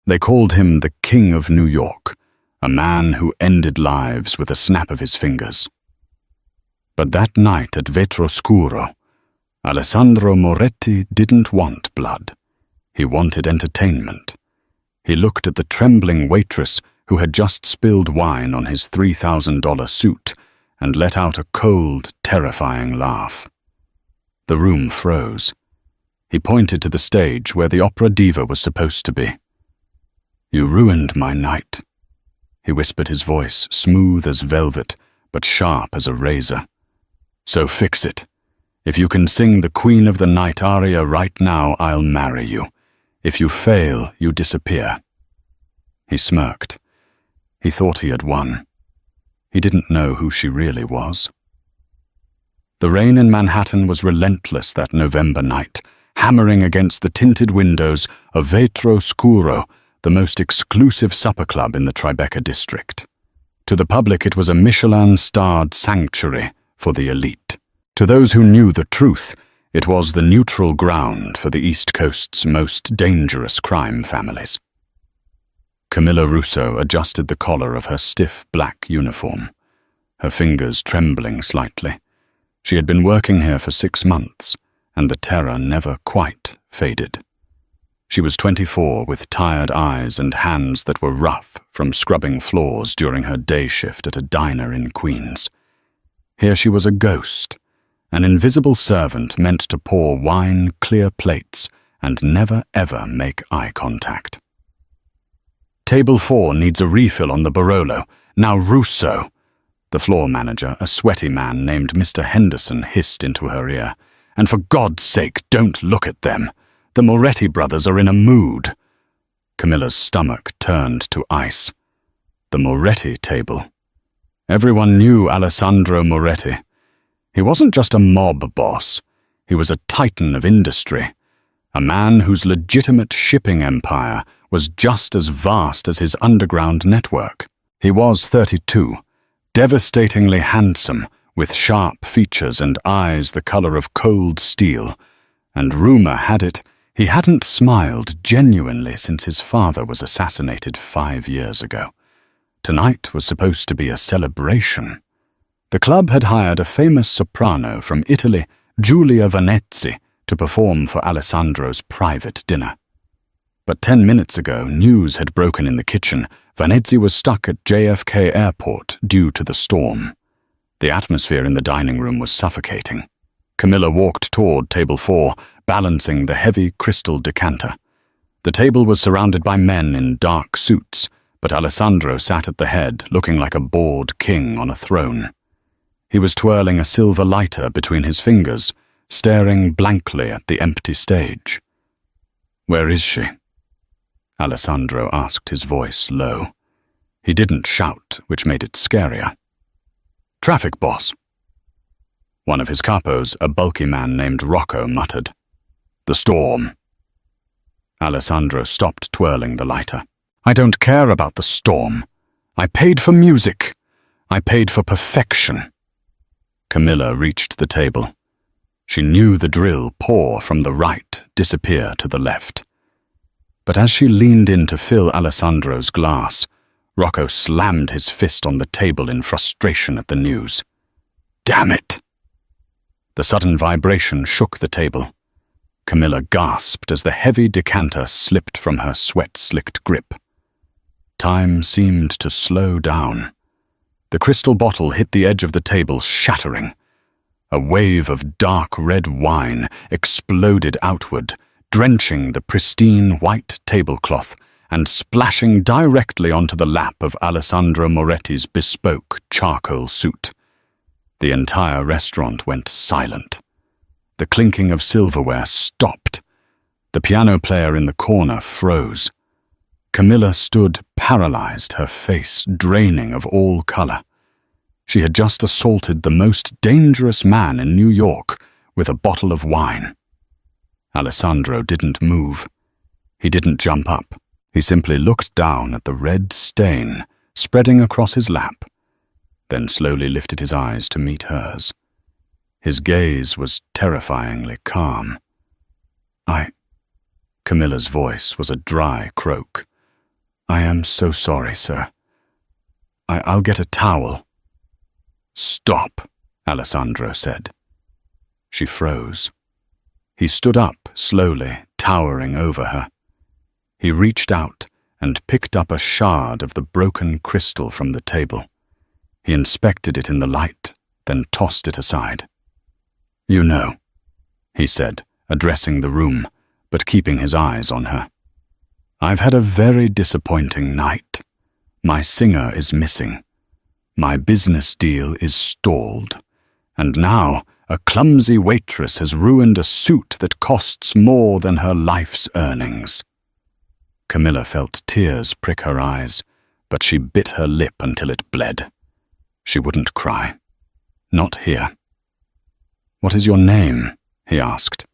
They called him the King of New York, a man who ended lives with a snap of his fingers. But that night at Vetroscuro, Alessandro Moretti didn't want blood. He wanted entertainment. He looked at the trembling waitress who had just spilled wine on his $3,000 suit and let out a cold, terrifying laugh. The room froze. He pointed to the stage where the opera diva was supposed to be. "You ruined my night," he whispered, his voice smooth as velvet but sharp as a razor. "So fix it. If you can sing the Queen of the Night aria right now, I'll marry you. If you fail, you disappear." He smirked. He thought he had won. He didn't know who she really was. The rain in Manhattan was relentless that November night, hammering against the tinted windows of Vetroscuro, the most exclusive supper club in the Tribeca district. To the public, it was a Michelin-starred sanctuary for the elite. To those who knew the truth, it was the neutral ground for the East Coast's most dangerous crime families. Camilla Russo adjusted the collar of her stiff black uniform, her fingers trembling slightly. She had been working here for 6 months, and the terror never quite faded. She was 24, with tired eyes and hands that were rough from scrubbing floors during her day shift at a diner in Queens. Here she was a ghost, an invisible servant meant to pour wine, clear plates, and never ever make eye contact. "Table 4 needs a refill on the Barolo. Now Russo," the floor manager, a sweaty man named Mr. Henderson, hissed into her ear. "And for God's sake, don't look at them. The Moretti brothers are in a mood." Camilla's stomach turned to ice. The Moretti table. Everyone knew Alessandro Moretti. He wasn't just a mob boss. He was a titan of industry, a man whose legitimate shipping empire was just as vast as his underground network. He was 32, devastatingly handsome, with sharp features and eyes the color of cold steel, and rumor had it he hadn't smiled genuinely since his father was assassinated 5 years ago. Tonight was supposed to be a celebration. The club had hired a famous soprano from Italy, Giulia Vanezzi, to perform for Alessandro's private dinner. But 10 minutes ago, news had broken in the kitchen. Vanezzi was stuck at JFK Airport due to the storm. The atmosphere in the dining room was suffocating. Camilla walked toward table 4, balancing the heavy crystal decanter. The table was surrounded by men in dark suits, but Alessandro sat at the head, looking like a bored king on a throne. He was twirling a silver lighter between his fingers, staring blankly at the empty stage. "Where is she?" Alessandro asked, his voice low. He didn't shout, which made it scarier. "Traffic boss." One of his capos, a bulky man named Rocco, muttered. "The storm." Alessandro stopped twirling the lighter. "I don't care about the storm. I paid for music. I paid for perfection." Camilla reached the table. She knew the drill: pour from the right, disappear to the left. But as she leaned in to fill Alessandro's glass, Rocco slammed his fist on the table in frustration at the news. "Damn it!" The sudden vibration shook the table. Camilla gasped as the heavy decanter slipped from her sweat-slicked grip. Time seemed to slow down. The crystal bottle hit the edge of the table, shattering. A wave of dark red wine exploded outward, drenching the pristine white tablecloth and splashing directly onto the lap of Alessandro Moretti's bespoke charcoal suit. The entire restaurant went silent. The clinking of silverware stopped. The piano player in the corner froze. Camilla stood paralyzed, her face draining of all color. She had just assaulted the most dangerous man in New York with a bottle of wine. Alessandro didn't move. He didn't jump up. He simply looked down at the red stain spreading across his lap, then slowly lifted his eyes to meet hers. His gaze was terrifyingly calm. Camilla's voice was a dry croak. I am so sorry, sir. I'll get a towel. Stop, Alessandro said. She froze. He stood up slowly, towering over her. He reached out and picked up a shard of the broken crystal from the table. He inspected it in the light, then tossed it aside. You know, he said, addressing the room, but keeping his eyes on her. I've had a very disappointing night. My singer is missing. My business deal is stalled. And now a clumsy waitress has ruined a suit that costs more than her life's earnings. Camilla felt tears prick her eyes, but she bit her lip until it bled. She wouldn't cry. Not here. What is your name? He asked.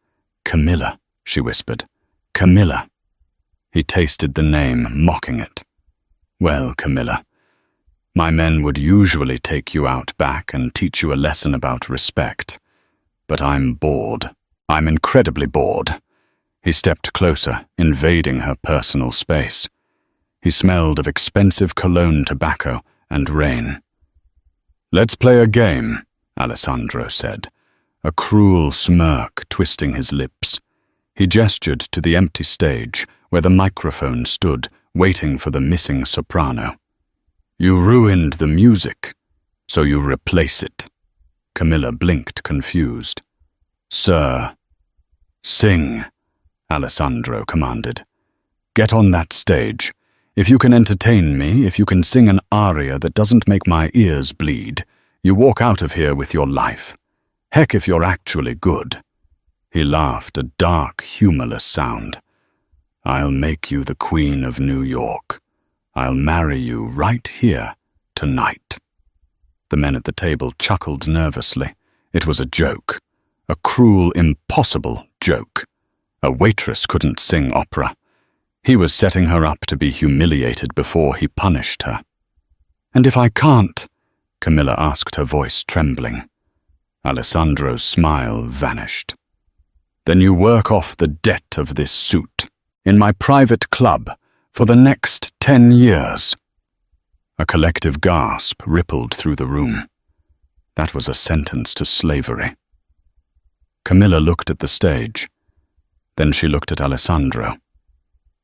Camilla, she whispered. Camilla. He tasted the name, mocking it. Well, Camilla, my men would usually take you out back and teach you a lesson about respect. But I'm bored. I'm incredibly bored. He stepped closer, invading her personal space. He smelled of expensive cologne tobacco and rain. Let's play a game, Alessandro said, a cruel smirk twisting his lips. He gestured to the empty stage where the microphone stood, waiting for the missing soprano. You ruined the music, so you replace it. Camilla blinked, confused. Sir, sing, Alessandro commanded. Get on that stage. If you can entertain me, if you can sing an aria that doesn't make my ears bleed, you walk out of here with your life. Heck if you're actually good. He laughed, a dark, humorless sound. I'll make you the Queen of New York. I'll marry you right here, tonight. The men at the table chuckled nervously. It was a joke. A cruel, impossible joke. A waitress couldn't sing opera. He was setting her up to be humiliated before he punished her. And if I can't? Camilla asked, her voice trembling. Alessandro's smile vanished. Then you work off the debt of this suit in my private club for the next 10 years. A collective gasp rippled through the room. That was a sentence to slavery. Camilla looked at the stage. Then she looked at Alessandro.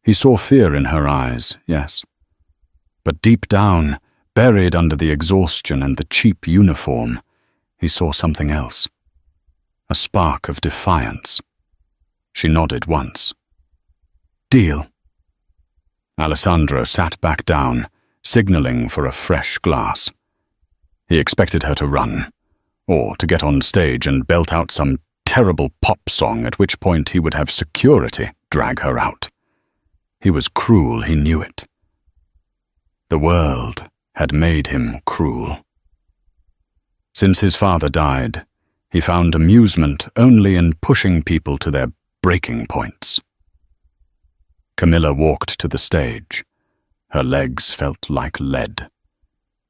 He saw fear in her eyes, yes. But deep down, buried under the exhaustion and the cheap uniform, he saw something else. A spark of defiance. She nodded once. Deal. Alessandro sat back down, signaling for a fresh glass. He expected her to run, or to get on stage and belt out some terrible pop song, at which point he would have security drag her out. He was cruel, he knew it. The world had made him cruel. Since his father died, he found amusement only in pushing people to their breaking points. Camilla walked to the stage. Her legs felt like lead.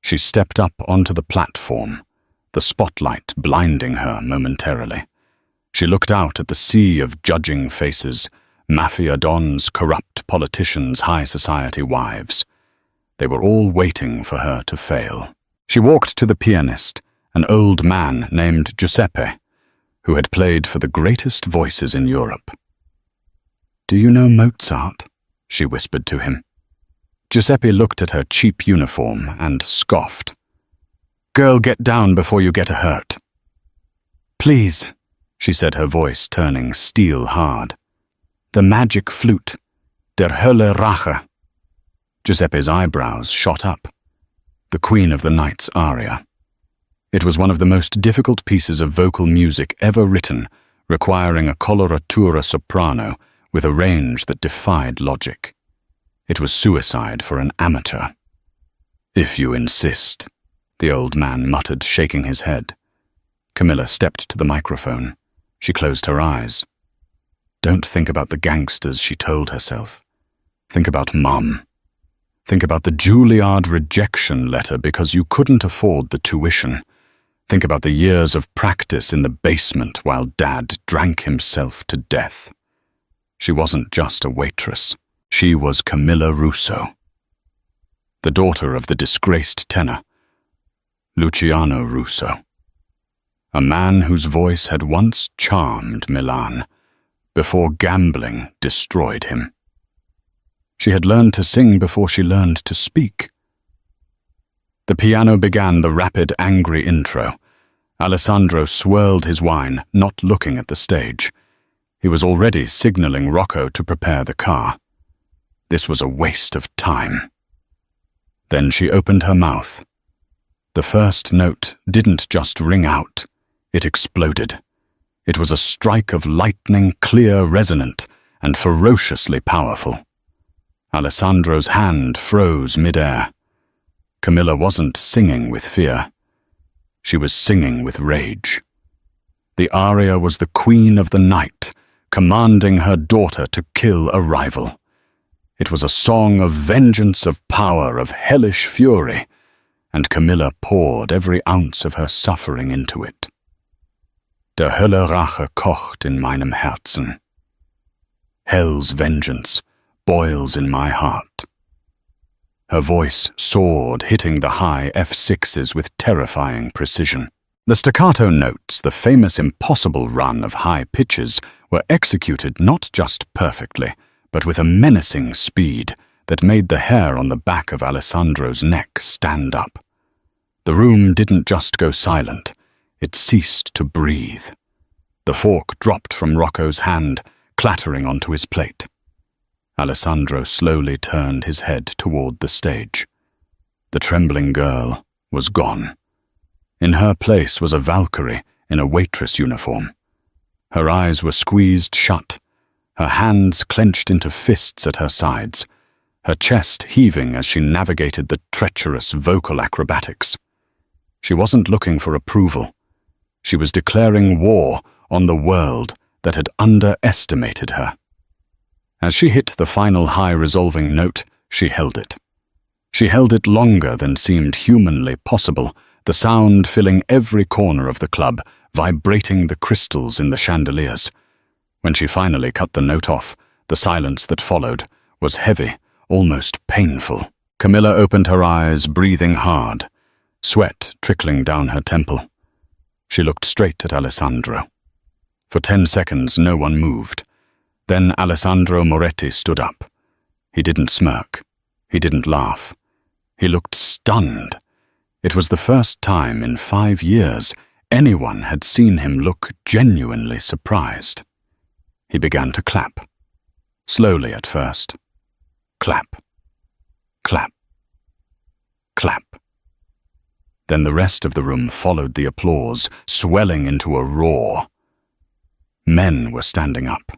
She stepped up onto the platform, the spotlight blinding her momentarily. She looked out at the sea of judging faces, mafia dons, corrupt politicians, high society wives. They were all waiting for her to fail. She walked to the pianist, an old man named Giuseppe, who had played for the greatest voices in Europe. Do you know Mozart? She whispered to him. Giuseppe looked at her cheap uniform and scoffed. Girl, get down before you get hurt. Please, she said, her voice turning steel hard. The magic flute, der Hölle Rache. Giuseppe's eyebrows shot up. The Queen of the Night's aria. It was one of the most difficult pieces of vocal music ever written, requiring a coloratura soprano with a range that defied logic. It was suicide for an amateur. If you insist, the old man muttered, shaking his head. Camilla stepped to the microphone. She closed her eyes. Don't think about the gangsters, she told herself. Think about Mum. Think about the Juilliard rejection letter because you couldn't afford the tuition. Think about the years of practice in the basement while Dad drank himself to death. She wasn't just a waitress. She was Camilla Russo. the daughter of the disgraced tenor, Luciano Russo, a man whose voice had once charmed Milan before gambling destroyed him. She had learned to sing before she learned to speak. The piano began the rapid, angry intro. Alessandro swirled his wine, not looking at the stage. He was already signaling Rocco to prepare the car. This was a waste of time. Then she opened her mouth. The first note didn't just ring out, it exploded. It was a strike of lightning, clear, resonant, and ferociously powerful. Alessandro's hand froze mid-air. Camilla wasn't singing with fear. She was singing with rage. The aria was the queen of the night, commanding her daughter to kill a rival. It was a song of vengeance, of power, of hellish fury, and Camilla poured every ounce of her suffering into it. Der Hölle Rache kocht in meinem Herzen. Hell's vengeance boils in my heart. Her voice soared, hitting the high F6s with terrifying precision. The staccato notes, the famous impossible run of high pitches, were executed not just perfectly, but with a menacing speed that made the hair on the back of Alessandro's neck stand up. The room didn't just go silent, it ceased to breathe. The fork dropped from Rocco's hand, clattering onto his plate. Alessandro slowly turned his head toward the stage. The trembling girl was gone. In her place was a Valkyrie in a waitress uniform. Her eyes were squeezed shut, her hands clenched into fists at her sides, her chest heaving as she navigated the treacherous vocal acrobatics. She wasn't looking for approval. She was declaring war on the world that had underestimated her. As she hit the final high-resolving note, she held it. She held it longer than seemed humanly possible, the sound filling every corner of the club, vibrating the crystals in the chandeliers. When she finally cut the note off, the silence that followed was heavy, almost painful. Camilla opened her eyes, breathing hard, sweat trickling down her temple. She looked straight at Alessandro. For 10 seconds, no one moved. Then Alessandro Moretti stood up. He didn't smirk. He didn't laugh. He looked stunned. It was the first time in 5 years anyone had seen him look genuinely surprised. He began to clap. Slowly at first. Clap. Clap. Clap. Then the rest of the room followed the applause, swelling into a roar. Men were standing up.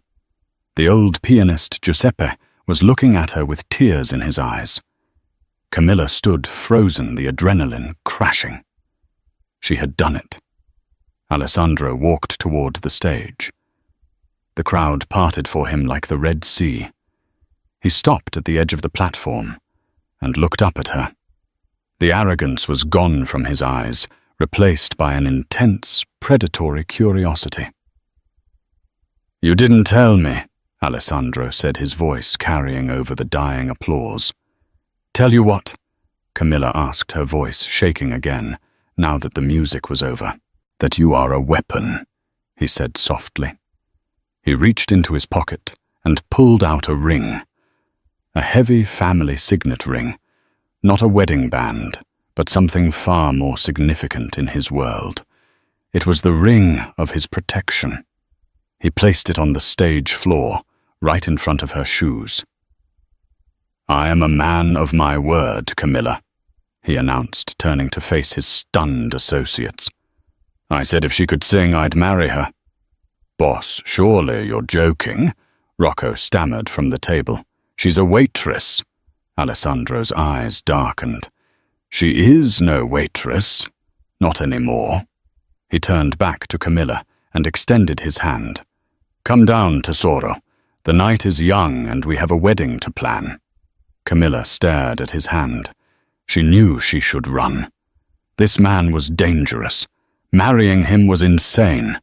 The old pianist Giuseppe was looking at her with tears in his eyes. Camilla stood frozen, the adrenaline crashing. She had done it. Alessandro walked toward the stage. The crowd parted for him like the Red Sea. He stopped at the edge of the platform and looked up at her. The arrogance was gone from his eyes, replaced by an intense, predatory curiosity. "You didn't tell me," Alessandro said, his voice carrying over the dying applause. "Tell you what?" Camilla asked, her voice shaking again, now that the music was over. "That you are a weapon," he said softly. He reached into his pocket and pulled out a ring. A heavy family signet ring. Not a wedding band, but something far more significant in his world. It was the ring of his protection. He placed it on the stage floor, right in front of her shoes. "I am a man of my word, Camilla," he announced, turning to face his stunned associates. "I said if she could sing, I'd marry her." "Boss, surely you're joking," Rocco stammered from the table. "She's a waitress." Alessandro's eyes darkened. "She is no waitress. Not anymore." He turned back to Camilla and extended his hand. "Come down, Tesoro. The night is young and we have a wedding to plan." Camilla stared at his hand. She knew she should run. This man was dangerous. Marrying him was insane.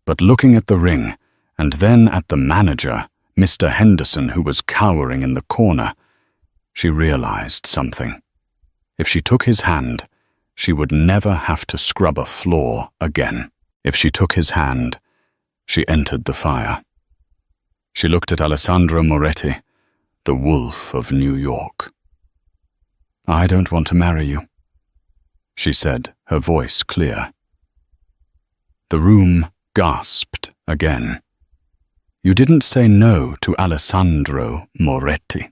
But looking at the ring, and then at the manager, Mr. Henderson, who was cowering in the corner, she realized something. If she took his hand, she would never have to scrub a floor again. If she took his hand, she entered the fire. She looked at Alessandro Moretti, the wolf of New York. "I don't want to marry you," she said, her voice clear. The room gasped again. "You didn't say no to Alessandro Moretti."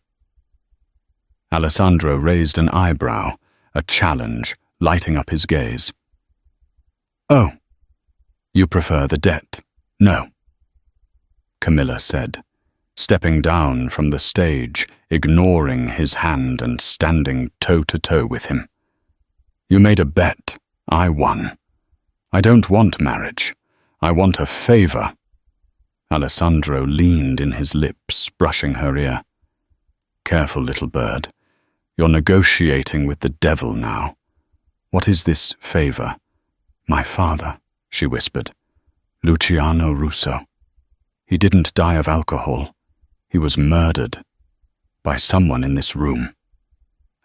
Alessandro raised an eyebrow, a challenge lighting up his gaze. "Oh, you prefer the debt? No," Camilla said, stepping down from the stage, ignoring his hand and standing toe-to-toe with him. "You made a bet. I won. I don't want marriage. I want a favor." Alessandro leaned in his lips, brushing her ear. "Careful, little bird. You're negotiating with the devil now. What is this favor?" "My father," she whispered. "Luciano Russo. He didn't die of alcohol. He was murdered. By someone in this room."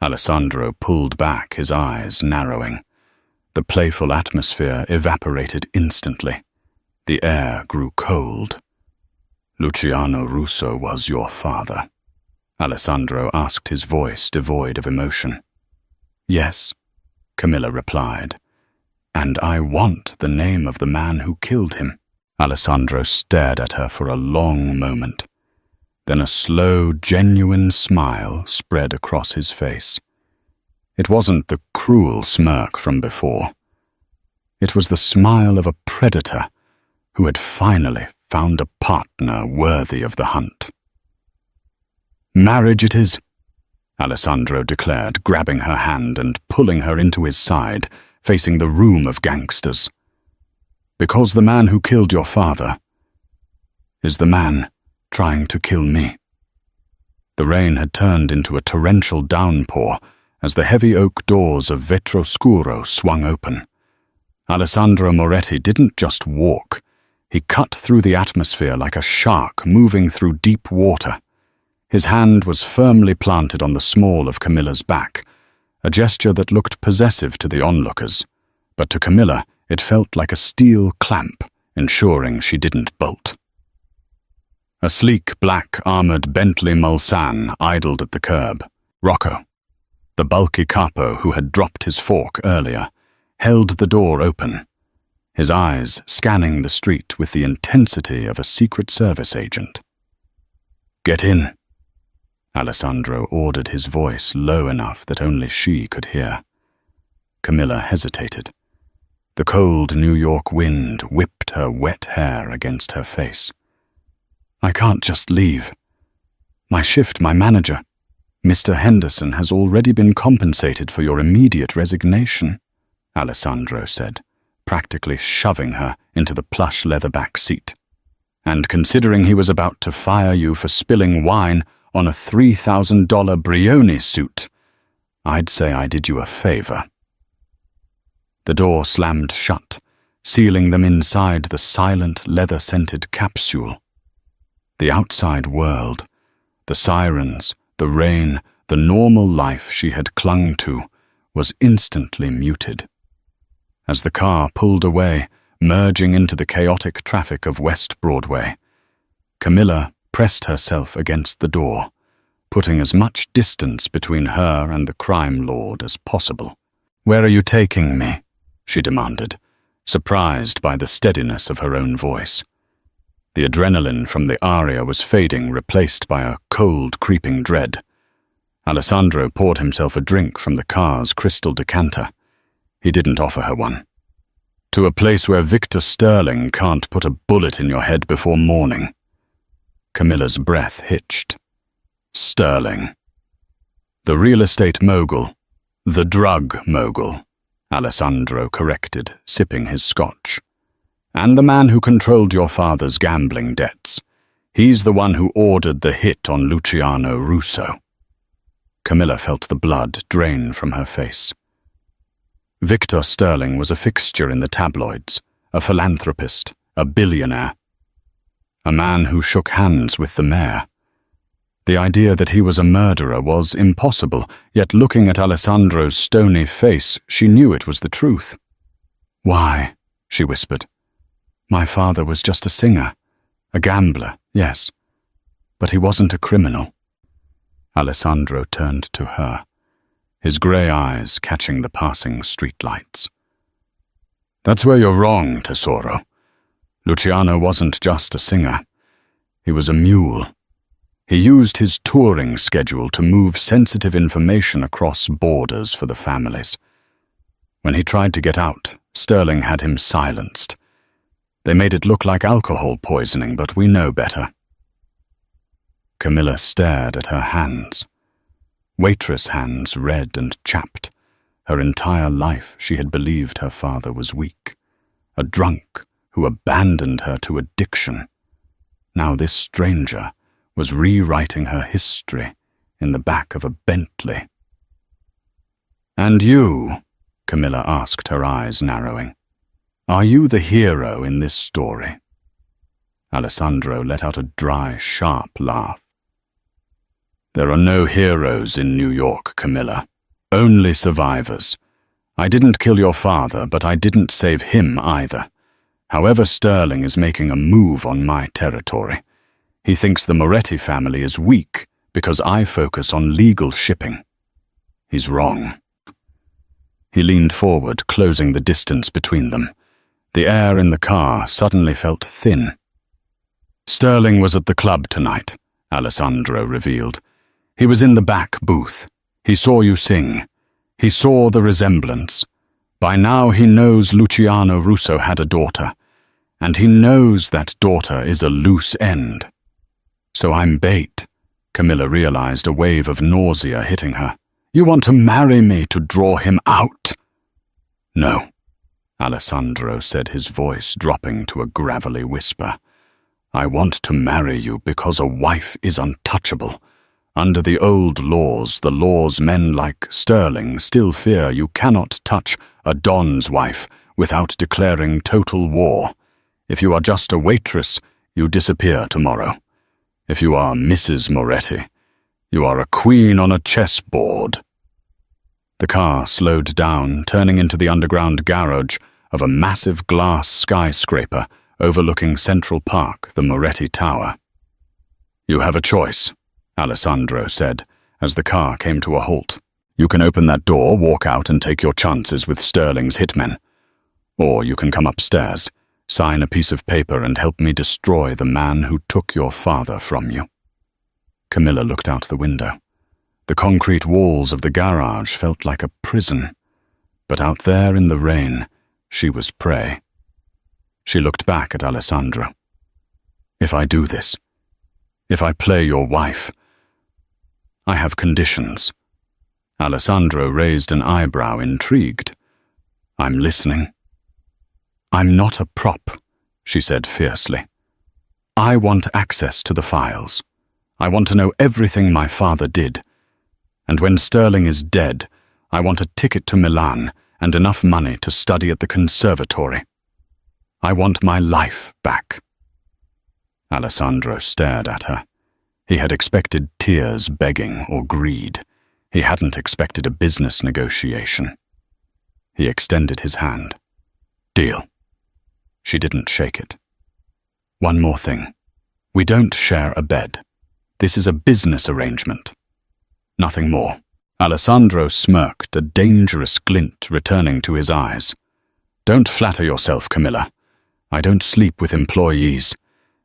Alessandro pulled back, his eyes narrowing. The playful atmosphere evaporated instantly. The air grew cold. "Luciano Russo was your father?" Alessandro asked, his voice devoid of emotion. "Yes," Camilla replied. "And I want the name of the man who killed him." Alessandro stared at her for a long moment. Then a slow, genuine smile spread across his face. It wasn't the cruel smirk from before. It was the smile of a predator who had finally found a partner worthy of the hunt. "Marriage it is," Alessandro declared, grabbing her hand and pulling her into his side, facing the room of gangsters. "Because the man who killed your father is the man trying to kill me." The rain had turned into a torrential downpour as the heavy oak doors of Vetroscuro swung open. Alessandro Moretti didn't just walk. He cut through the atmosphere like a shark moving through deep water. His hand was firmly planted on the small of Camilla's back, a gesture that looked possessive to the onlookers, but to Camilla it felt like a steel clamp, ensuring she didn't bolt. A sleek black armored Bentley Mulsanne idled at the curb. Rocco, the bulky capo who had dropped his fork earlier, held the door open, his eyes scanning the street with the intensity of a Secret Service agent. "Get in," Alessandro ordered, his voice low enough that only she could hear. Camilla hesitated. The cold New York wind whipped her wet hair against her face. "I can't just leave. My manager, Mr. Henderson, has already been compensated for your immediate resignation," Alessandro said, practically shoving her into the plush leatherback seat. "And considering he was about to fire you for spilling wine on a $3,000 Brioni suit, I'd say I did you a favor." The door slammed shut, sealing them inside the silent, leather-scented capsule. The outside world, the sirens, the rain, the normal life she had clung to, was instantly muted. As the car pulled away, merging into the chaotic traffic of West Broadway, Camilla pressed herself against the door, putting as much distance between her and the crime lord as possible. "Where are you taking me?" she demanded, surprised by the steadiness of her own voice. The adrenaline from the aria was fading, replaced by a cold, creeping dread. Alessandro poured himself a drink from the car's crystal decanter. He didn't offer her one. "To a place where Victor Sterling can't put a bullet in your head before morning." Camilla's breath hitched. "Sterling. The real estate mogul. The drug mogul," Alessandro corrected, sipping his scotch. "And the man who controlled your father's gambling debts. He's the one who ordered the hit on Luciano Russo." Camilla felt the blood drain from her face. Victor Sterling was a fixture in the tabloids, a philanthropist, a billionaire. A man who shook hands with the mayor. The idea that he was a murderer was impossible, yet looking at Alessandro's stony face, she knew it was the truth. "Why?" she whispered. "My father was just a singer. A gambler, yes. But he wasn't a criminal." Alessandro turned to her, his grey eyes catching the passing streetlights. "That's where you're wrong, Tesoro. Luciano wasn't just a singer. He was a mule. He used his touring schedule to move sensitive information across borders for the families. When he tried to get out, Sterling had him silenced. They made it look like alcohol poisoning, but we know better." Camilla stared at her hands. Waitress hands, red and chapped. Her entire life she had believed her father was weak, a drunk who abandoned her to addiction. Now this stranger was rewriting her history in the back of a Bentley. "And you?" Camilla asked, her eyes narrowing. "Are you the hero in this story?" Alessandro let out a dry, sharp laugh. "There are no heroes in New York, Camilla. Only survivors. I didn't kill your father, but I didn't save him either. However, Sterling is making a move on my territory. He thinks the Moretti family is weak because I focus on legal shipping. He's wrong." He leaned forward, closing the distance between them. The air in the car suddenly felt thin. "Sterling was at the club tonight," Alessandro revealed. "He was in the back booth. He saw you sing. He saw the resemblance. By now he knows Luciano Russo had a daughter, and he knows that daughter is a loose end. So I'm bait." Camilla realized a wave of nausea hitting her. "You want to marry me to draw him out?" "No," Alessandro said, his voice dropping to a gravelly whisper. "I want to marry you because a wife is untouchable. Under the old laws, the laws men like Sterling still fear, you cannot touch a Don's wife without declaring total war. If you are just a waitress, you disappear tomorrow. If you are Mrs. Moretti, you are a queen on a chessboard." The car slowed down, turning into the underground garage of a massive glass skyscraper overlooking Central Park, the Moretti Tower. "You have a choice," Alessandro said, as the car came to a halt. "You can open that door, walk out, and take your chances with Sterling's hitmen. Or you can come upstairs, sign a piece of paper, and help me destroy the man who took your father from you." Camilla looked out the window. The concrete walls of the garage felt like a prison, but out there in the rain, she was prey. She looked back at Alessandro. "If I do this, if I play your wife, I have conditions." Alessandro raised an eyebrow, intrigued. "I'm listening." "I'm not a prop," she said fiercely. "I want access to the files. I want to know everything my father did. And when Sterling is dead, I want a ticket to Milan and enough money to study at the conservatory. I want my life back." Alessandro stared at her. He had expected tears, begging, or greed. He hadn't expected a business negotiation. He extended his hand. "Deal." She didn't shake it. "One more thing. We don't share a bed. This is a business arrangement. Nothing more." Alessandro smirked, a dangerous glint returning to his eyes. "Don't flatter yourself, Camilla. I don't sleep with employees,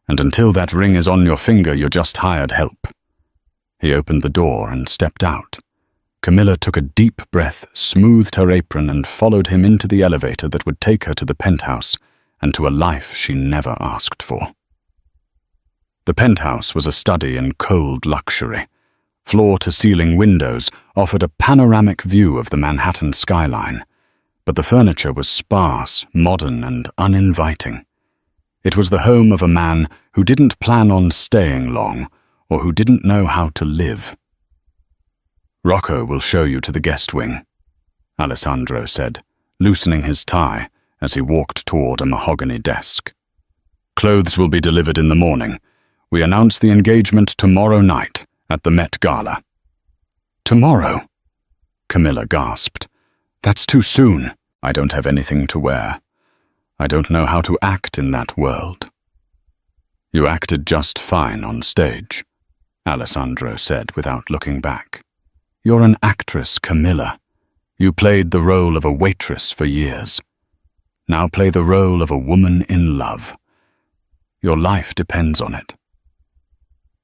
and until that ring is on your finger, you're just hired help." He opened the door and stepped out. Camilla took a deep breath, smoothed her apron, and followed him into the elevator that would take her to the penthouse and to a life she never asked for. The penthouse was a study in cold luxury. Floor-to-ceiling windows offered a panoramic view of the Manhattan skyline, but the furniture was sparse, modern, and uninviting. It was the home of a man who didn't plan on staying long, or who didn't know how to live. "Rocco will show you to the guest wing," Alessandro said, loosening his tie as he walked toward a mahogany desk. "Clothes will be delivered in the morning. We announce the engagement tomorrow night, at the Met Gala. "Tomorrow?" Camilla gasped. "That's too soon. I don't have anything to wear. I don't know how to act in that world." "You acted just fine on stage," Alessandro said without looking back. "You're an actress, Camilla. You played the role of a waitress for years. Now play the role of a woman in love. Your life depends on it."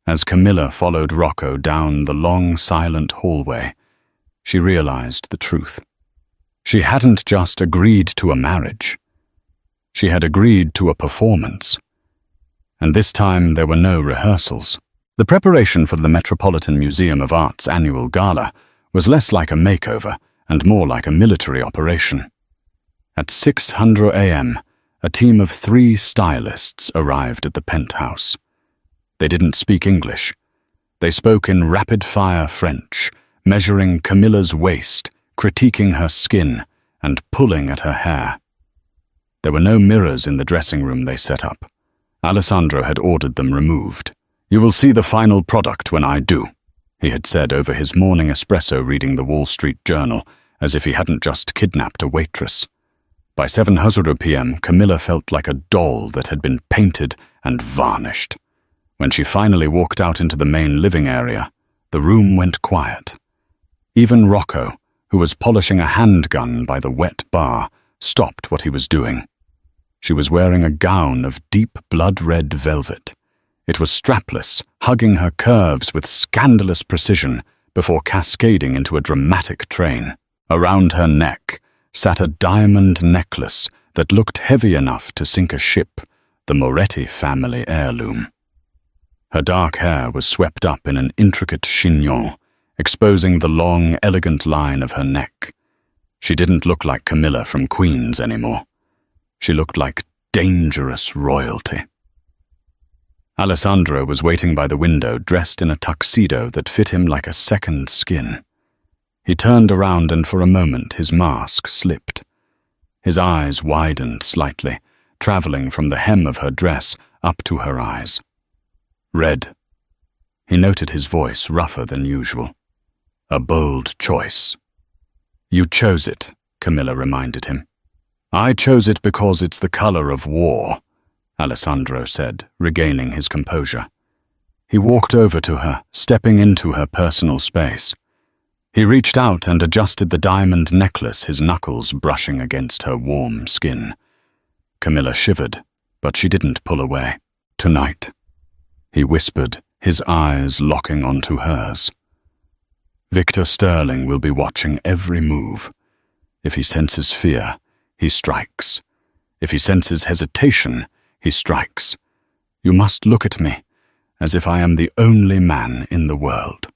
As Camilla followed Rocco down the long, silent hallway, she realized the truth. She hadn't just agreed to a marriage. She had agreed to a performance. And this time there were no rehearsals. The preparation for the Metropolitan Museum of Art's annual gala was less like a makeover and more like a military operation. At 6:00 a.m., a team of 3 stylists arrived at the penthouse. They didn't speak English. They spoke in rapid-fire French, measuring Camilla's waist, critiquing her skin, and pulling at her hair. There were no mirrors in the dressing room they set up. Alessandro had ordered them removed. "You will see the final product when I do," he had said over his morning espresso reading the Wall Street Journal, as if he hadn't just kidnapped a waitress. By 7:00 p.m., Camilla felt like a doll that had been painted and varnished. When she finally walked out into the main living area, the room went quiet. Even Rocco, who was polishing a handgun by the wet bar, stopped what he was doing. She was wearing a gown of deep blood-red velvet. It was strapless, hugging her curves with scandalous precision before cascading into a dramatic train. Around her neck sat a diamond necklace that looked heavy enough to sink a ship, the Moretti family heirloom. Her dark hair was swept up in an intricate chignon, exposing the long, elegant line of her neck. She didn't look like Camilla from Queens anymore. She looked like dangerous royalty. Alessandro was waiting by the window, dressed in a tuxedo that fit him like a second skin. He turned around and for a moment his mask slipped. His eyes widened slightly, traveling from the hem of her dress up to her eyes. Red. He noted his voice rougher than usual. "A bold choice." "You chose it," Camilla reminded him. "I chose it because it's the color of war," Alessandro said, regaining his composure. He walked over to her, stepping into her personal space. He reached out and adjusted the diamond necklace, his knuckles brushing against her warm skin. Camilla shivered, but she didn't pull away. "Tonight," he whispered, his eyes locking onto hers. "Victor Sterling will be watching every move. If he senses fear, he strikes. If he senses hesitation, he strikes. You must look at me as if I am the only man in the world."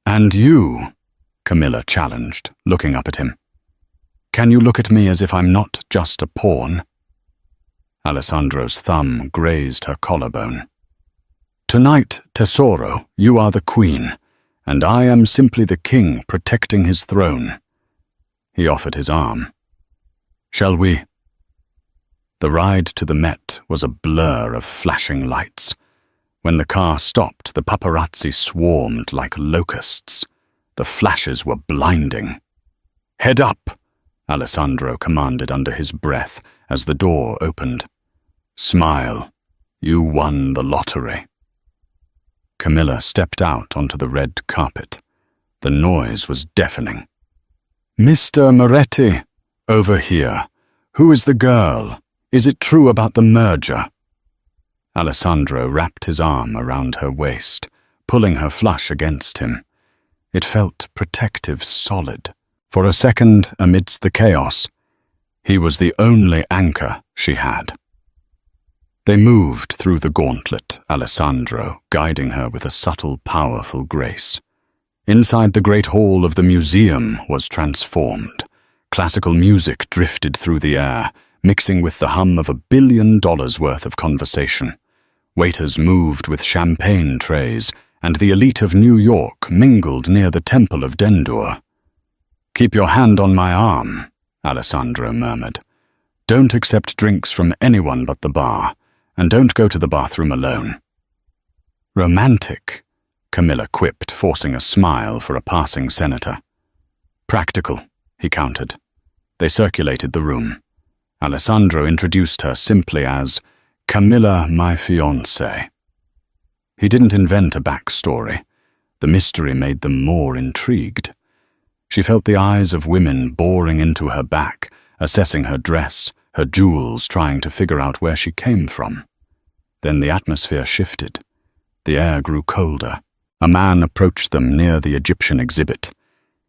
"And you?" Camilla challenged, looking up at him. "Can you look at me as if I'm not just a pawn?" Alessandro's thumb grazed her collarbone. "Tonight, Tesoro, you are the queen, and I am simply the king protecting his throne." He offered his arm. "Shall we?" The ride to the Met was a blur of flashing lights. When the car stopped, the paparazzi swarmed like locusts. The flashes were blinding. "Head up," Alessandro commanded under his breath as the door opened. "Smile. You won the lottery." Camilla stepped out onto the red carpet. The noise was deafening. "Mr. Moretti, over here. Who is the girl? Is it true about the merger?" Alessandro wrapped his arm around her waist, pulling her flush against him. It felt protective, solid. For a second, amidst the chaos, he was the only anchor she had. They moved through the gauntlet, Alessandro guiding her with a subtle, powerful grace. Inside the great hall of the museum was transformed. Classical music drifted through the air, mixing with the hum of $1 billion worth of conversation. Waiters moved with champagne trays, and the elite of New York mingled near the Temple of Dendur. "Keep your hand on my arm," Alessandro murmured. "Don't accept drinks from anyone but the bar, and don't go to the bathroom alone." "Romantic," Camilla quipped, forcing a smile for a passing senator. Practical, he countered. They circulated the room. Alessandro introduced her simply as Camilla, my fiancée. He didn't invent a backstory. The mystery made them more intrigued. She felt the eyes of women boring into her back, assessing her dress, her jewels, trying to figure out where she came from. Then the atmosphere shifted. The air grew colder. A man approached them near the Egyptian exhibit.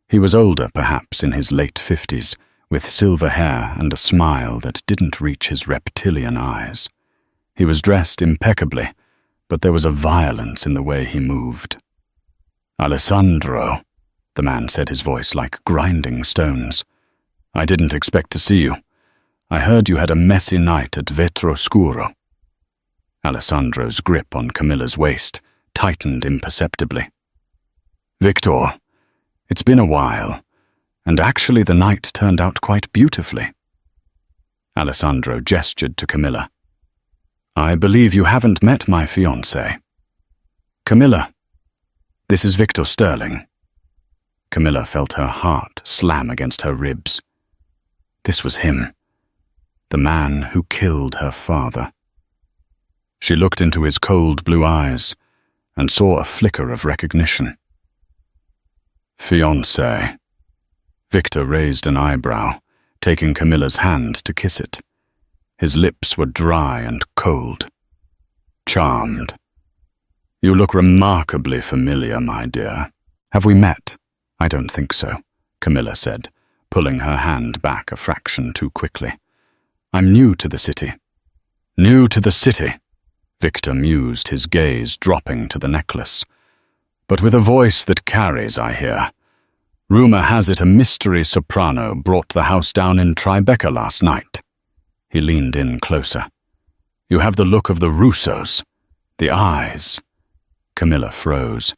He was older, perhaps in his late 50s, with silver hair and a smile that didn't reach his reptilian eyes. He was dressed impeccably, but there was a violence in the way he moved. "Alessandro," the man said, his voice like grinding stones. "I didn't expect to see you. I heard you had a messy night at Waitress. Alessandro's grip on Camilla's waist tightened imperceptibly. "Victor, it's been a while, and actually the night turned out quite beautifully." Alessandro gestured to Camilla. "I believe you haven't met my fiancé. Camilla, this is Victor Sterling." Camilla felt her heart slam against her ribs. This was him, the man who killed her father. She looked into his cold blue eyes and saw a flicker of recognition. "Fiancé." Victor raised an eyebrow, taking Camilla's hand to kiss it. His lips were dry and cold. "Charmed. You look remarkably familiar, my dear." "Have we met?" "I don't think so," Camilla said, pulling her hand back a fraction too quickly. "I'm new to the city." "New to the city," Victor mused, his gaze dropping to the necklace. "But with a voice that carries, I hear. Rumor has it a mystery soprano brought the house down in Tribeca last night." He leaned in closer. "You have the look of the Russos. The eyes." Camilla froze.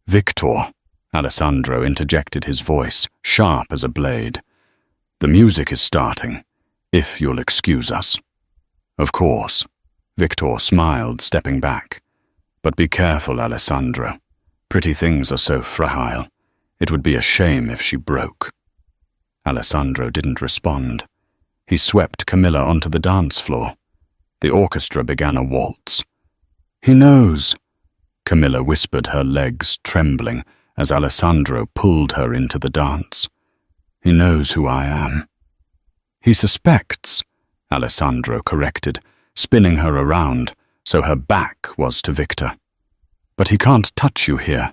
"Victor," Alessandro interjected, his voice sharp as a blade. "The music is starting, if you'll excuse us." "Of course," Victor smiled, stepping back. "But be careful, Alessandro. Pretty things are so fragile. It would be a shame if she broke." Alessandro didn't respond. He swept Camilla onto the dance floor. The orchestra began a waltz. "He knows," Camilla whispered, her legs trembling as Alessandro pulled her into the dance. "He knows who I am." "He suspects," Alessandro corrected, spinning her around so her back was to Victor. "But he can't touch you here.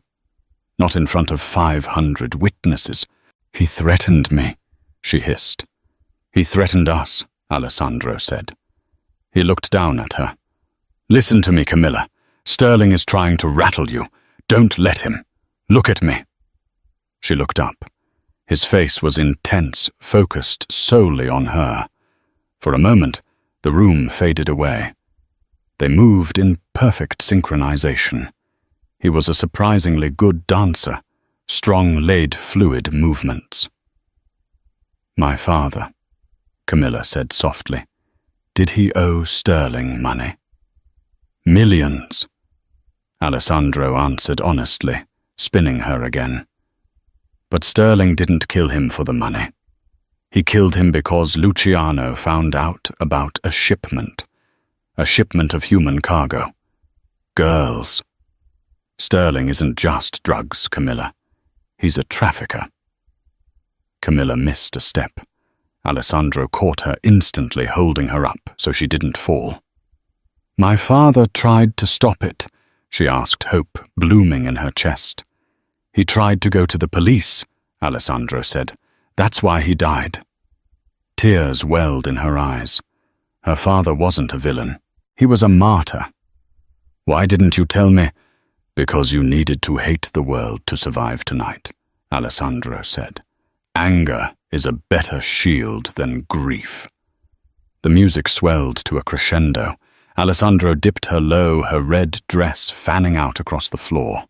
Not in front of 500 witnesses." "He threatened me," she hissed. "He threatened us," Alessandro said. He looked down at her. "Listen to me, Camilla. Sterling is trying to rattle you. Don't let him. Look at me." She looked up. His face was intense, focused solely on her. For a moment, the room faded away. They moved in perfect synchronization. He was a surprisingly good dancer, strong laid fluid movements. "My father," Camilla said softly. "Did he owe Sterling money?" "Millions," Alessandro answered honestly, spinning her again. "But Sterling didn't kill him for the money. He killed him because Luciano found out about a shipment of human cargo. Girls. Sterling isn't just drugs, Camilla. He's a trafficker." Camilla missed a step. Alessandro caught her instantly, holding her up so she didn't fall. "My father tried to stop it," she asked, hope blooming in her chest. "He tried to go to the police," Alessandro said. "That's why he died." Tears welled in her eyes. Her father wasn't a villain. He was a martyr. "Why didn't you tell me?" "Because you needed to hate the world to survive tonight," Alessandro said. "Anger is a better shield than grief." The music swelled to a crescendo. Alessandro dipped her low, her red dress fanning out across the floor.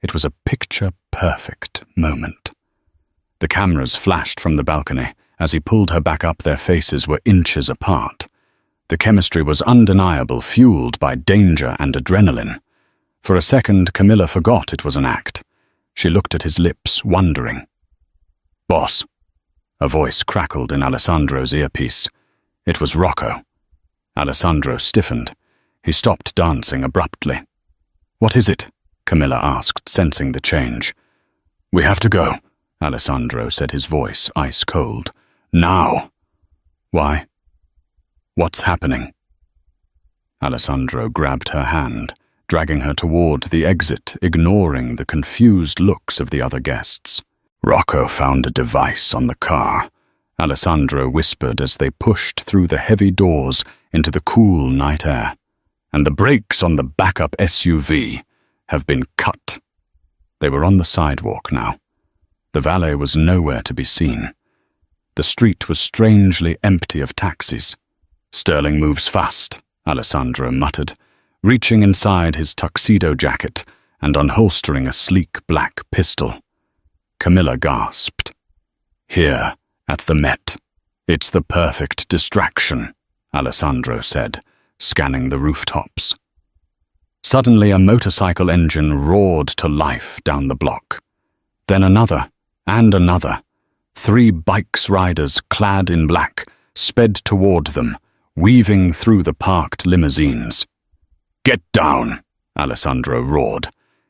It was a picture-perfect moment. The cameras flashed from the balcony. As he pulled her back up, their faces were inches apart. The chemistry was undeniable, fueled by danger and adrenaline. For a second, Camilla forgot it was an act. She looked at his lips, wondering. "Boss," a voice crackled in Alessandro's earpiece. It was Rocco. Alessandro stiffened. He stopped dancing abruptly. "What is it?" Camilla asked, sensing the change. "We have to go," Alessandro said, his voice ice cold. "Now." "Why? What's happening?" Alessandro grabbed her hand, dragging her toward the exit, ignoring the confused looks of the other guests. "Rocco found a device on the car," Alessandro whispered as they pushed through the heavy doors into the cool night air. "And the brakes on the backup SUV have been cut." They were on the sidewalk now. The valet was nowhere to be seen. The street was strangely empty of taxis. "Sterling moves fast," Alessandro muttered, reaching inside his tuxedo jacket and unholstering a sleek black pistol. Camilla gasped. "Here, at the Met. It's the perfect distraction," Alessandro said, scanning the rooftops. Suddenly, a motorcycle engine roared to life down the block. Then another, and another. 3 bikes riders clad in black sped toward them, weaving through the parked limousines. "Get down," Alessandro roared.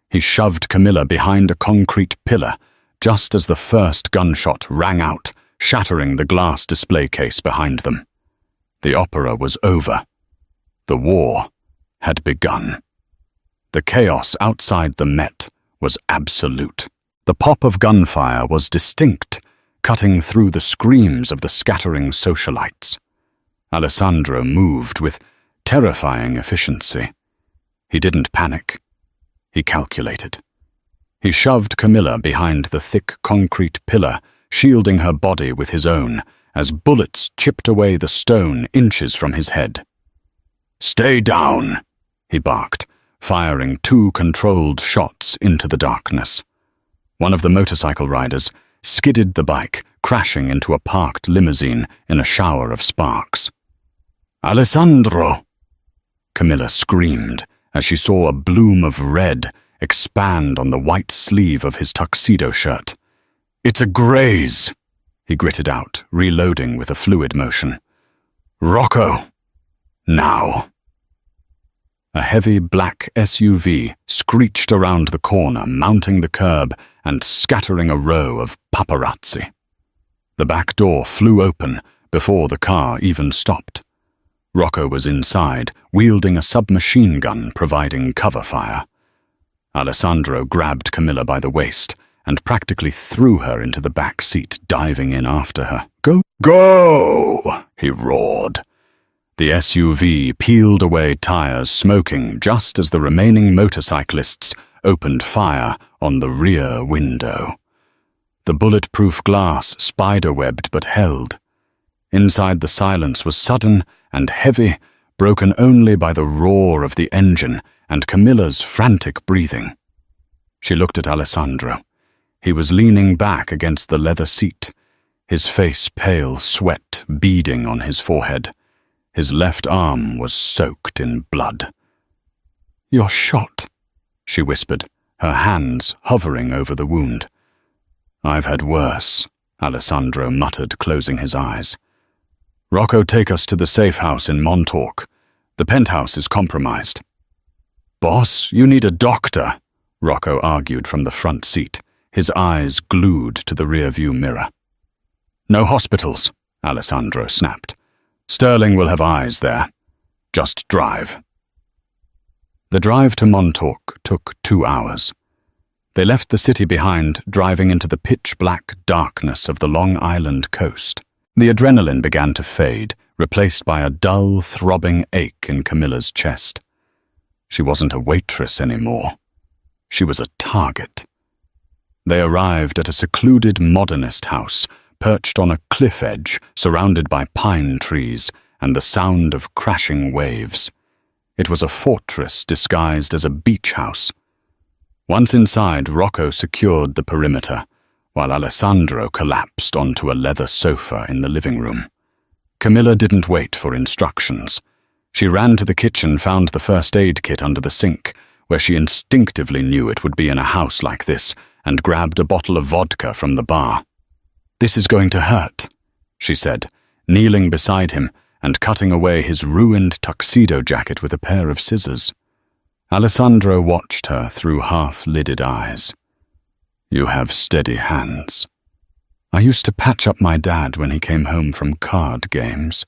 He shoved Camilla behind a concrete pillar just as the first gunshot rang out, shattering the glass display case behind them. The opera was over. The war had begun. The chaos outside the Met was absolute. The pop of gunfire was distinct, cutting through the screams of the scattering socialites. Alessandro moved with terrifying efficiency. He didn't panic. He calculated. He shoved Camilla behind the thick concrete pillar, shielding her body with his own, as bullets chipped away the stone inches from his head. "Stay down," he barked, firing 2 controlled shots into the darkness. One of the motorcycle riders skidded the bike, crashing into a parked limousine in a shower of sparks. "Alessandro!" Camilla screamed as she saw a bloom of red expand on the white sleeve of his tuxedo shirt. "It's a graze," he gritted out, reloading with a fluid motion. "Rocco! Now!" A heavy black SUV screeched around the corner, mounting the curb and scattering a row of paparazzi. The back door flew open before the car even stopped. Rocco was inside, wielding a submachine gun providing cover fire. Alessandro grabbed Camilla by the waist and practically threw her into the back seat, diving in after her. Go! He roared. The SUV peeled away tires, smoking just as the remaining motorcyclists opened fire on the rear window. The bulletproof glass spiderwebbed but held. Inside, the silence was sudden and heavy, broken only by the roar of the engine and Camilla's frantic breathing. She looked at Alessandro. He was leaning back against the leather seat, his face pale, sweat beading on his forehead. His left arm was soaked in blood. "You're shot," she whispered, her hands hovering over the wound. "I've had worse," Alessandro muttered, closing his eyes. "Rocco, take us to the safe house in Montauk. The penthouse is compromised." "Boss, you need a doctor," Rocco argued from the front seat, his eyes glued to the rearview mirror. "No hospitals," Alessandro snapped. "Sterling will have eyes there. Just drive." The drive to Montauk took 2 hours. They left the city behind, driving into the pitch-black darkness of the Long Island coast. The adrenaline began to fade, replaced by a dull, throbbing ache in Camilla's chest. She wasn't a waitress anymore. She was a target. They arrived at a secluded modernist house, perched on a cliff edge, surrounded by pine trees and the sound of crashing waves. It was a fortress disguised as a beach house. Once inside, Rocco secured the perimeter, while Alessandro collapsed onto a leather sofa in the living room. Camilla didn't wait for instructions. She ran to the kitchen, found the first aid kit under the sink, where she instinctively knew it would be in a house like this, and grabbed a bottle of vodka from the bar. "This is going to hurt," she said, kneeling beside him and cutting away his ruined tuxedo jacket with a pair of scissors. Alessandro watched her through half-lidded eyes. "You have steady hands. I used to patch up my dad when he came home from card games,"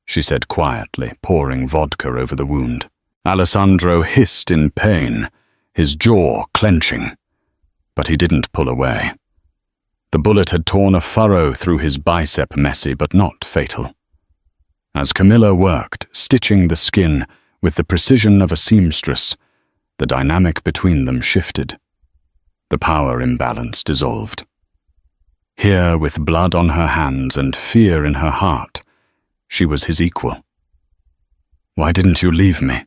she said quietly, pouring vodka over the wound. Alessandro hissed in pain, his jaw clenching, but he didn't pull away. The bullet had torn a furrow through his bicep, messy but not fatal. As Camilla worked, stitching the skin with the precision of a seamstress, the dynamic between them shifted. The power imbalance dissolved. Here, with blood on her hands and fear in her heart, she was his equal. "Why didn't you leave me?"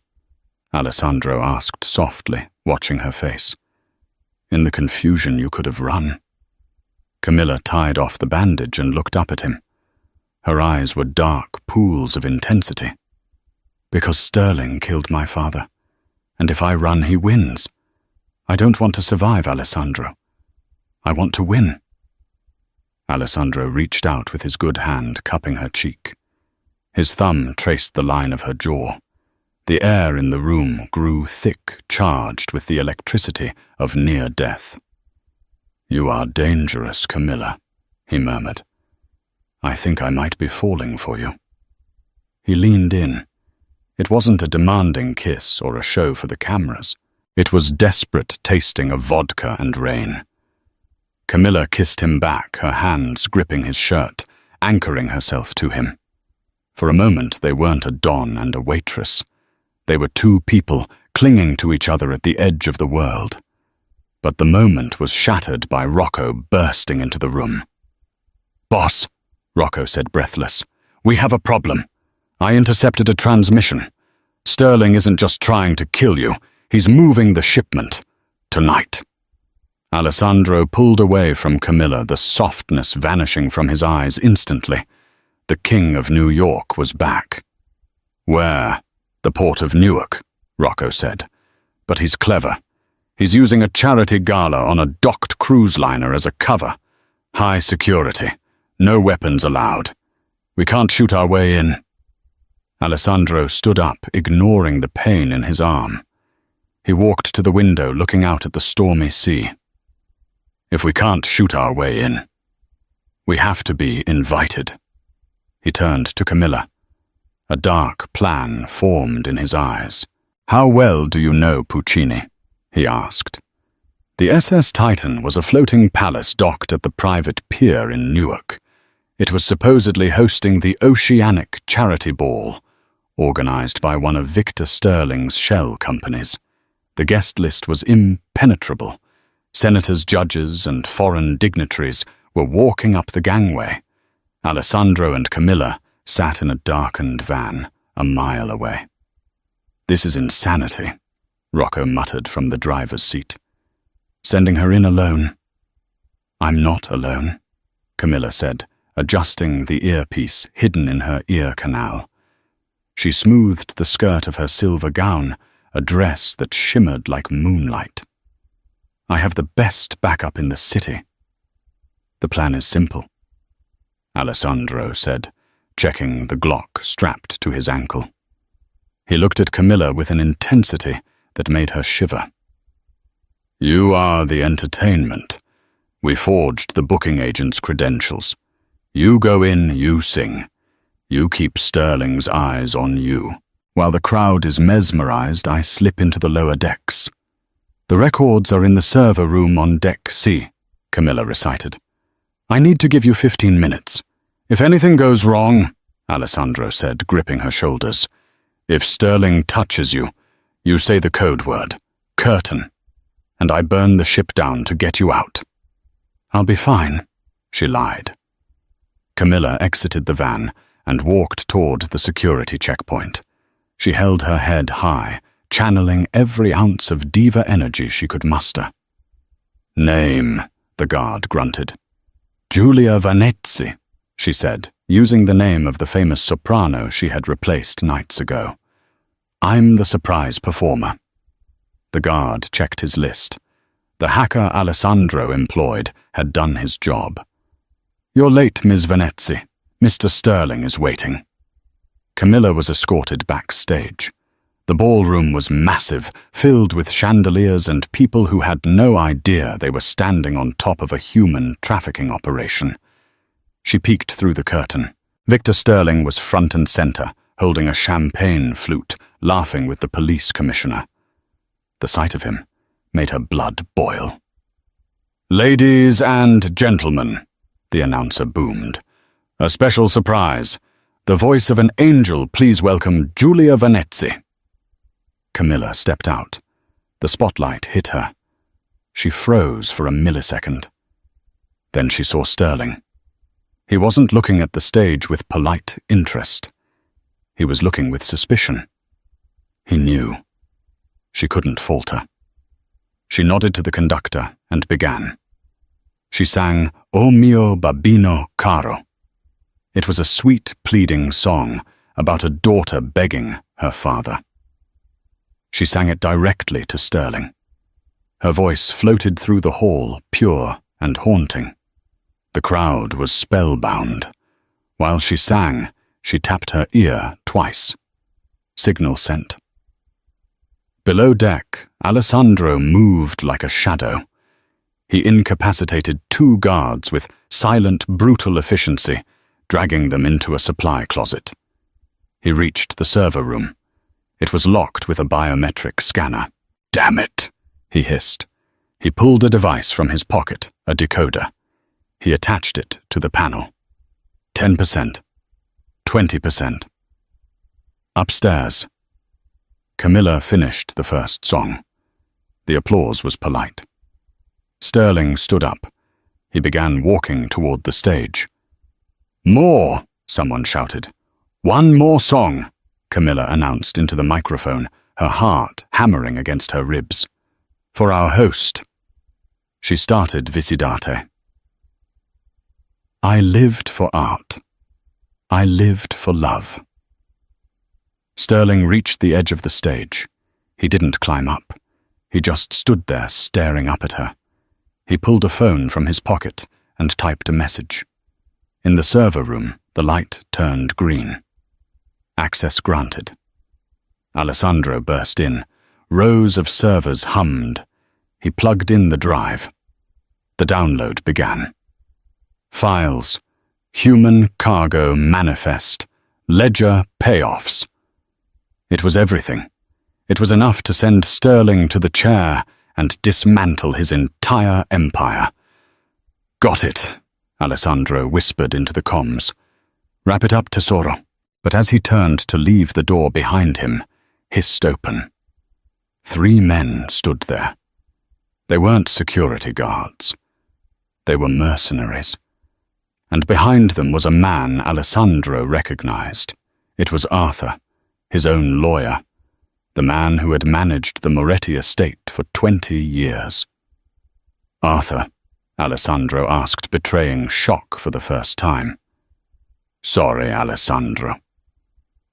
Alessandro asked softly, watching her face. "In the confusion you could have run." Camilla tied off the bandage and looked up at him. Her eyes were dark pools of intensity. "Because Sterling killed my father, and if I run, he wins. I don't want to survive, Alessandro. I want to win." Alessandro reached out with his good hand, cupping her cheek. His thumb traced the line of her jaw. The air in the room grew thick, charged with the electricity of near death. "You are dangerous, Camilla," he murmured. "I think I might be falling for you." He leaned in. It wasn't a demanding kiss or a show for the cameras. It was desperate tasting of vodka and rain. Camilla kissed him back, her hands gripping his shirt, anchoring herself to him. For a moment they weren't a Don and a Waitress. They were two people clinging to each other at the edge of the world. But the moment was shattered by Rocco bursting into the room. "Boss," Rocco said breathless, "we have a problem. I intercepted a transmission. Sterling isn't just trying to kill you, he's moving the shipment. Tonight." Alessandro pulled away from Camilla, the softness vanishing from his eyes instantly. The King of New York was back. "Where?" "The port of Newark," Rocco said. "But he's clever. He's using a charity gala on a docked cruise liner as a cover. High security. No weapons allowed. We can't shoot our way in." Alessandro stood up, ignoring the pain in his arm. He walked to the window, looking out at the stormy sea. "If we can't shoot our way in, we have to be invited." He turned to Camilla. A dark plan formed in his eyes. "How well do you know Puccini?" he asked. The SS Titan was a floating palace docked at the private pier in Newark. It was supposedly hosting the Oceanic Charity Ball, organized by one of Victor Sterling's shell companies. The guest list was impenetrable. Senators, judges, and foreign dignitaries were walking up the gangway. Alessandro and Camilla sat in a darkened van a mile away. "This is insanity," Rocco muttered from the driver's seat. "Sending her in alone." "I'm not alone," Camilla said, adjusting the earpiece hidden in her ear canal. She smoothed the skirt of her silver gown, a dress that shimmered like moonlight. "I have the best backup in the city. The plan is simple," Alessandro said, checking the Glock strapped to his ankle. He looked at Camilla with an intensity that made her shiver. "You are the entertainment. We forged the booking agent's credentials. You go in, you sing. You keep Sterling's eyes on you. While the crowd is mesmerized, I slip into the lower decks. The records are in the server room on Deck C," Camilla recited. "I need to give you 15 minutes. If anything goes wrong," Alessandro said, gripping her shoulders, "if Sterling touches you, you say the code word, curtain, and I burn the ship down to get you out." "I'll be fine," she lied. Camilla exited the van and walked toward the security checkpoint. She held her head high, channeling every ounce of diva energy she could muster. "Name," the guard grunted. "Giulia Vanezzi," she said, using the name of the famous soprano she had replaced nights ago. "I'm the surprise performer." The guard checked his list. The hacker Alessandro employed had done his job. "You're late, Ms. Venezzi. Mr. Sterling is waiting." Camilla was escorted backstage. The ballroom was massive, filled with chandeliers and people who had no idea they were standing on top of a human trafficking operation. She peeked through the curtain. Victor Sterling was front and center, holding a champagne flute, laughing with the police commissioner. The sight of him made her blood boil. "Ladies and gentlemen," the announcer boomed. "A special surprise. The voice of an angel, please welcome Giulia Venezzi." Camilla stepped out. The spotlight hit her. She froze for a millisecond. Then she saw Sterling. He wasn't looking at the stage with polite interest. He was looking with suspicion. He knew. She couldn't falter. She nodded to the conductor and began. She sang "O mio babbino caro." It was a sweet, pleading song about a daughter begging her father. She sang it directly to Sterling. Her voice floated through the hall, pure and haunting. The crowd was spellbound. While she sang, she tapped her ear twice. Signal sent. Below deck, Alessandro moved like a shadow. He incapacitated 2 guards with silent, brutal efficiency, dragging them into a supply closet. He reached the server room. It was locked with a biometric scanner. "Damn it!" he hissed. He pulled a device from his pocket, a decoder. He attached it to the panel. 10%. 20%. Upstairs. Camilla finished the first song. The applause was polite. Sterling stood up. He began walking toward the stage. "More!" someone shouted. "One more song!" Camilla announced into the microphone, her heart hammering against her ribs. "For our host." She started Visidate. "I lived for art. I lived for love." Sterling reached the edge of the stage. He didn't climb up. He just stood there staring up at her. He pulled a phone from his pocket and typed a message. In the server room, the light turned green. Access granted. Alessandro burst in. Rows of servers hummed. He plugged in the drive. The download began. Files. Human Cargo Manifest. Ledger Payoffs. It was everything. It was enough to send Sterling to the chair and dismantle his entire empire. "Got it," Alessandro whispered into the comms. "Wrap it up, Tesoro." But as he turned to leave, the door behind him hissed open. 3 men stood there. They weren't security guards. They were mercenaries. And behind them was a man Alessandro recognized. It was Arthur, his own lawyer, the man who had managed the Moretti estate for 20 years. "Arthur," Alessandro asked, betraying shock for the first time. "Sorry, Alessandro."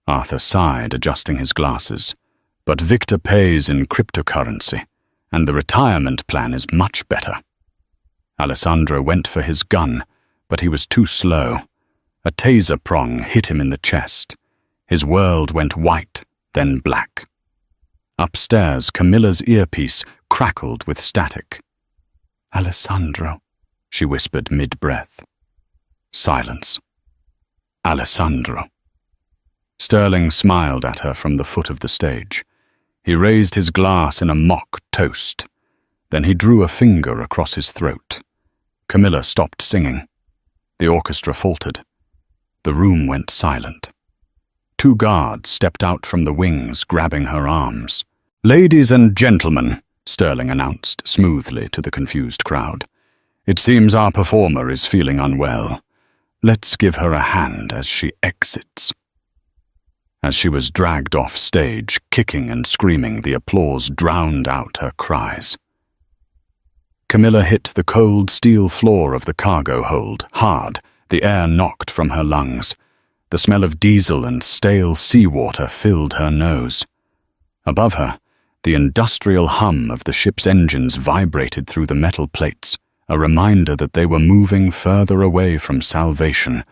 Arthur sighed, adjusting his glasses. "But Victor pays in cryptocurrency, and the retirement plan is much better." Alessandro went for his gun, but he was too slow. A taser prong hit him in the chest. His world went white, then black. Upstairs, Camilla's earpiece crackled with static. "Alessandro," she whispered mid-breath. Silence. "Alessandro." Sterling smiled at her from the foot of the stage. He raised his glass in a mock toast. Then he drew a finger across his throat. Camilla stopped singing. The orchestra faltered. The room went silent. 2 guards stepped out from the wings, grabbing her arms. "Ladies and gentlemen," Sterling announced smoothly to the confused crowd, "it seems our performer is feeling unwell. Let's give her a hand as she exits." As she was dragged off stage, kicking and screaming, the applause drowned out her cries. Camilla hit the cold steel floor of the cargo hold, hard, the air knocked from her lungs. The smell of diesel and stale seawater filled her nose. Above her, The industrial hum of the ship's engines vibrated through the metal plates, a reminder that they were moving further away from salvation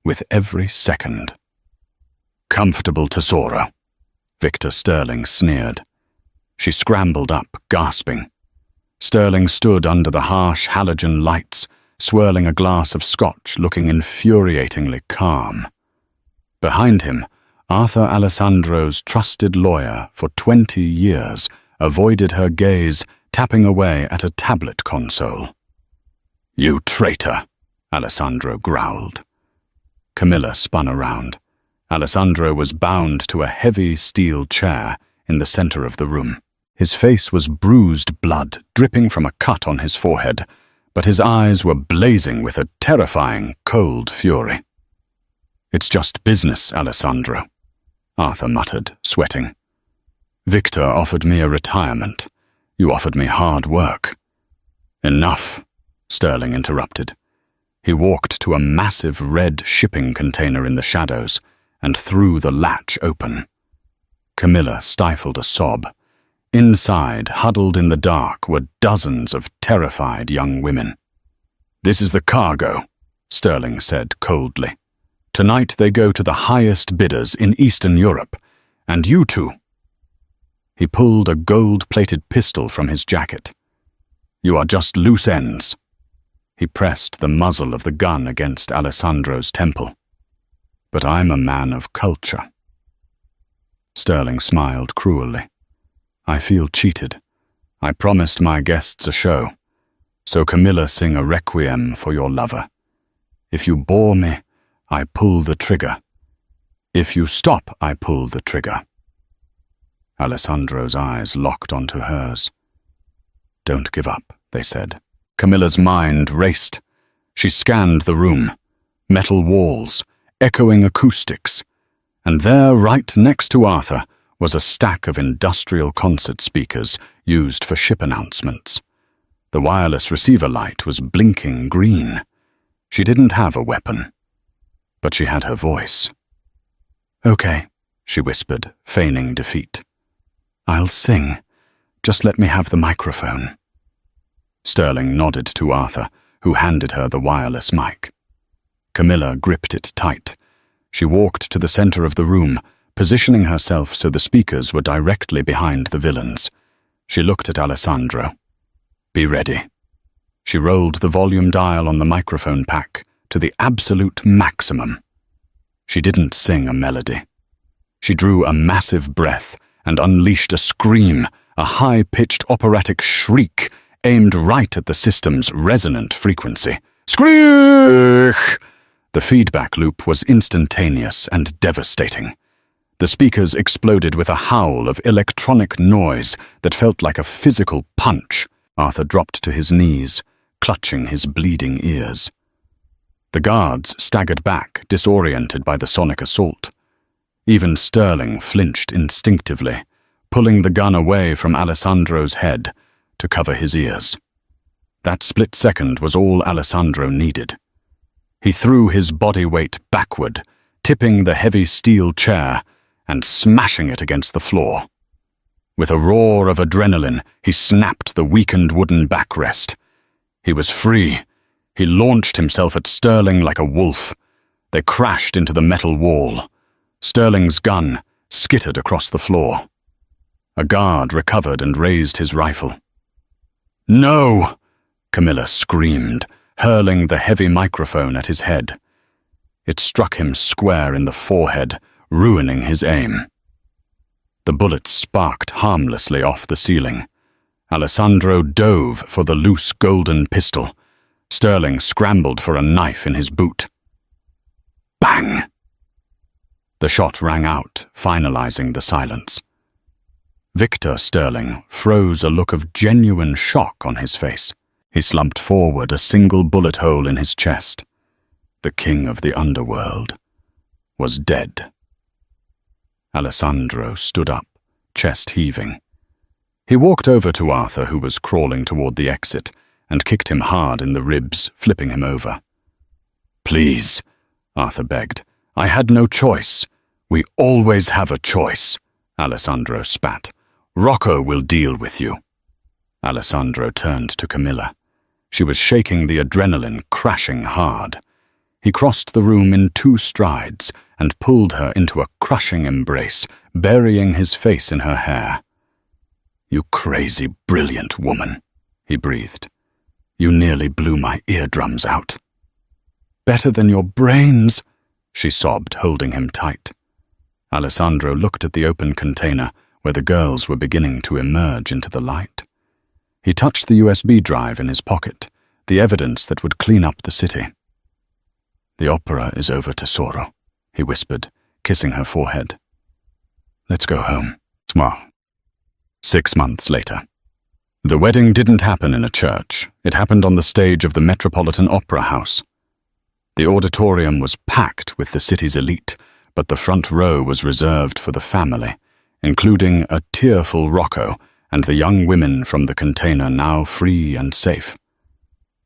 with every second. "Comfortable tesoro," Victor Sterling sneered. She scrambled up, gasping. Sterling stood under the harsh halogen lights, swirling a glass of scotch, looking infuriatingly calm. Behind him, Arthur Alessandro's trusted lawyer for 20 years avoided her gaze, tapping away at a tablet console. "You traitor," Alessandro growled. Camilla spun around. Alessandro was bound to a heavy steel chair in the center of the room. His face was bruised blood, dripping from a cut on his forehead, but his eyes were blazing with a terrifying, cold fury. "It's just business, Alessandro," Arthur muttered, sweating. "Victor offered me a retirement. You offered me hard work." "Enough," Sterling interrupted. He walked to a massive red shipping container in the shadows and threw the latch open. Camilla stifled a sob. Inside, huddled in the dark, were dozens of terrified young women. "This is the cargo," Sterling said coldly. "Tonight they go to the highest bidders in Eastern Europe, and you two." He pulled a gold-plated pistol from his jacket. "You are just loose ends." He pressed the muzzle of the gun against Alessandro's temple. "But I'm a man of culture." Sterling smiled cruelly. "I feel cheated. I promised my guests a show. So Camilla, sing a requiem for your lover. If you bore me, I pull the trigger. If you stop, I pull the trigger." Alessandro's eyes locked onto hers. "Don't give up," they said. Camilla's mind raced. She scanned the room. Metal walls, echoing acoustics. And there, right next to Arthur, was a stack of industrial concert speakers used for ship announcements. The wireless receiver light was blinking green. She didn't have a weapon, but she had her voice. "Okay," she whispered, feigning defeat. "I'll sing. Just let me have the microphone." Sterling nodded to Arthur, who handed her the wireless mic. Camilla gripped it tight. She walked to the center of the room, positioning herself so the speakers were directly behind the villains. She looked at Alessandro. "Be ready." She rolled the volume dial on the microphone pack to the absolute maximum. She didn't sing a melody. She drew a massive breath and unleashed a scream, a high-pitched operatic shriek aimed right at the system's resonant frequency. "Screech!" The feedback loop was instantaneous and devastating. The speakers exploded with a howl of electronic noise that felt like a physical punch. Arthur dropped to his knees, clutching his bleeding ears. The guards staggered back, disoriented by the sonic assault. Even Sterling flinched instinctively, pulling the gun away from Alessandro's head to cover his ears. That split second was all Alessandro needed. He threw his body weight backward, tipping the heavy steel chair and smashing it against the floor. With a roar of adrenaline, he snapped the weakened wooden backrest. He was free. He launched himself at Sterling like a wolf. They crashed into the metal wall. Sterling's gun skittered across the floor. A guard recovered and raised his rifle. "No!" Camilla screamed, hurling the heavy microphone at his head. It struck him square in the forehead, ruining his aim. The bullet sparked harmlessly off the ceiling. Alessandro dove for the loose golden pistol. Sterling scrambled for a knife in his boot. Bang! The shot rang out, finalizing the silence. Victor Sterling froze a look of genuine shock on his face. He slumped forward, a single bullet hole in his chest. The king of the underworld was dead. Alessandro stood up, chest heaving. He walked over to Arthur, who was crawling toward the exit, and kicked him hard in the ribs, flipping him over. "Please," Arthur begged. "I had no choice." "We always have a choice," Alessandro spat. Rocco will deal with you." Alessandro turned to Camilla. She was shaking, the adrenaline crashing hard. He crossed the room in 2 strides and pulled her into a crushing embrace, burying his face in her hair. "You crazy, brilliant woman," he breathed. "You nearly blew my eardrums out." "Better than your brains," she sobbed, holding him tight. Alessandro looked at the open container where the girls were beginning to emerge into the light. He touched the USB drive in his pocket, the evidence that would clean up the city. "The opera is over, Tesoro," he whispered, kissing her forehead. "Let's go home." Well, 6 months later. The wedding didn't happen in a church. It happened on the stage of the Metropolitan Opera House. The auditorium was packed with the city's elite, but the front row was reserved for the family, including a tearful Rocco and the young women from the container, now free and safe.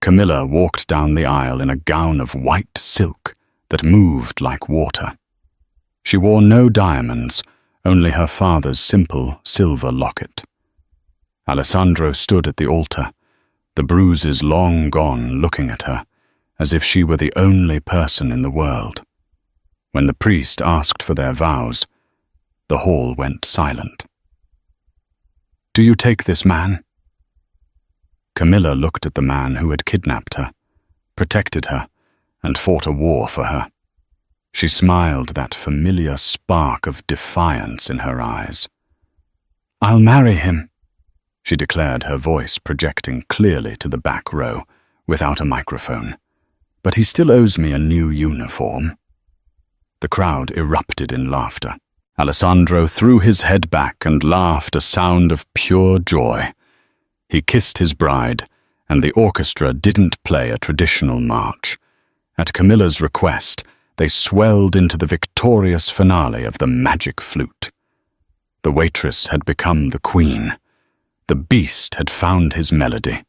Camilla walked down the aisle in a gown of white silk that moved like water. She wore no diamonds, only her father's simple silver locket. Alessandro stood at the altar, the bruises long gone, looking at her, as if she were the only person in the world. When the priest asked for their vows, the hall went silent. "Do you take this man?" Camilla looked at the man who had kidnapped her, protected her, and fought a war for her. She smiled, that familiar spark of defiance in her eyes. "I'll marry him," she declared, her voice projecting clearly to the back row, without a microphone. "But he still owes me a new uniform." The crowd erupted in laughter. Alessandro threw his head back and laughed, a sound of pure joy. He kissed his bride, and the orchestra didn't play a traditional march. At Camilla's request, they swelled into the victorious finale of the magic flute. The waitress had become the queen. The beast had found his melody.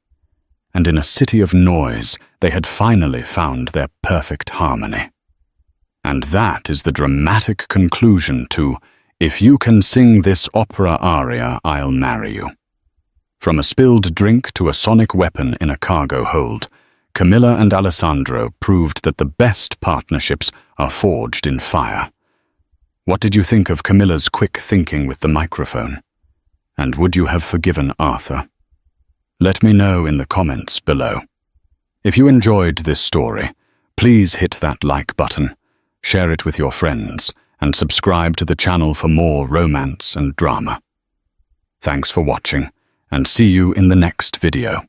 And in a city of noise, they had finally found their perfect harmony. And that is the dramatic conclusion to "If you can sing this opera aria, I'll marry you." From a spilled drink to a sonic weapon in a cargo hold, Camilla and Alessandro proved that the best partnerships are forged in fire. What did you think of Camilla's quick thinking with the microphone? And would you have forgiven Arthur? Let me know in the comments below. If you enjoyed this story, please hit that like button, share it with your friends, and subscribe to the channel for more romance and drama. Thanks for watching, and see you in the next video.